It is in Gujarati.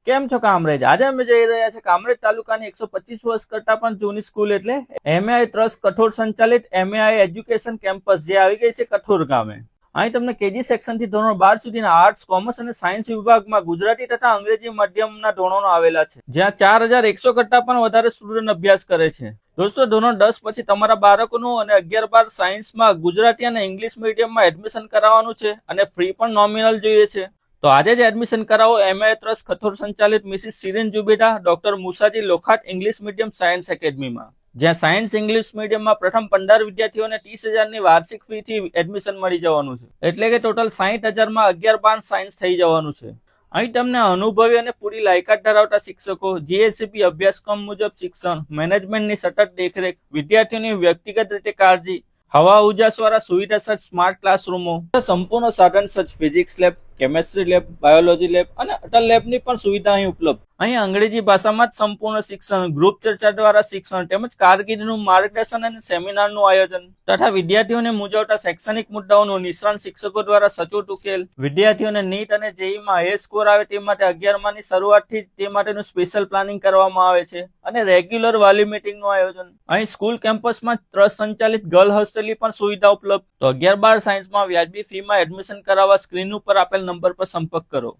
કેમ છો કામરેજ? આજે અમે જઈ રહ્યા છે કામરેજ તાલુકાની 125 વર્ષ કરતા પણ જૂની સ્કૂલ એટલે એમએઆઈ ટ્રસ્ટ કઠોર સંચાલિત એમએઆઈ એજ્યુકેશન કેમ્પસ જે આવી ગઈ છે કઠોર ગામે. અહીં તમને કેજી સેક્શન થી ધોરણ 12 સુધીના આર્ટ્સ, કોમર્સ અને સાયન્સ વિભાગમાં ગુજરાતી તથા અંગ્રેજી માધ્યમના ધોરણો આવેલા છે, જ્યાં 4100 કરતા પણ વધારે સ્ટુડન્ટ અભ્યાસ કરે છે. દોસ્તો, ધોરણ 10 પછી તમારા બાળકોનું અને 11-12 સાયન્સમાં ગુજરાતી અને ઇંગ્લિશ મીડિયમમાં એડમિશન કરાવવાનું છે અને ફ્રી પણ નોમિનલ જોઈએ છે. તો આજે જ એડમિશન કરાવો એમએઆઈ ટ્રસ્ટ કઠોર સંચાલિત Mrs Siren Zubeda, doctor Musaji Lokhat English medium science એકેડમીમાં, જ્યાં સાયન્સ ઇંગ્લિશ મીડિયમમાં પ્રથમ 15 વિદ્યાર્થીઓને 30,000ની વાર્ષિક ફી થી એડમિશન મળી જવાનું છે. એટલે કે ટોટલ 60,000માં 11-12 સાયન્સ થઈ જવાનું છે. અહીં તમને અનુભવી અને પૂરી લાયકાત ધરાવતા શિક્ષકો, જીએસસીપી અભ્યાસક્રમ મુજબ શિક્ષણ, મેનેજમેન્ટની સતત દેખરેખ, વિદ્યાર્થીઓની વ્યક્તિગત રીતે કાળજી, હવા ઉજાસ વાળા સુવિધા સજ્જ સ્માર્ટ ક્લાસરૂમો, સંપૂર્ણ સાધન સજ્જ physics lab, chemistry lab, biology lab અને અટલ લેબની પણ સુવિધા અહીં ઉપલબ્ધ. અહીં અંગ્રેજી ભાષામાં જ સંપૂર્ણ શિક્ષણ, ગ્રુપ ચર્ચા દ્વારા શિક્ષણ તેમજ કારકિર્દીનું માર્ગદર્શન અને સેમિનારનું આયોજન તથા વિદ્યાર્થીઓને મૂંઝવતા શૈક્ષણિક મુદ્દાઓનું નિષ્ણાંત શિક્ષકો દ્વારા સચોટ ઉકેલ. વિદ્યાર્થીઓને નીટ અને જેઈમાં હાઈ સ્કોર આવે તે માટે 11માની શરૂઆતથી જ તે માટેનું સ્પેશિયલ પ્લાનિંગ કરવામાં આવે છે અને રેગ્યુલર વાલી મીટિંગનું આયોજન. અહીં સ્કૂલ કેમ્પસમાં ટ્રસ્ટ સંચાલિત ગર્લ હોસ્ટેલની પણ સુવિધા ઉપલબ્ધ. તો 11-12 સાયન્સમાં વ્યાજબી ફીમાં એડમિશન કરાવવા સ્ક્રીન ઉપર આપેલ નંબર પર સંપર્ક કરો.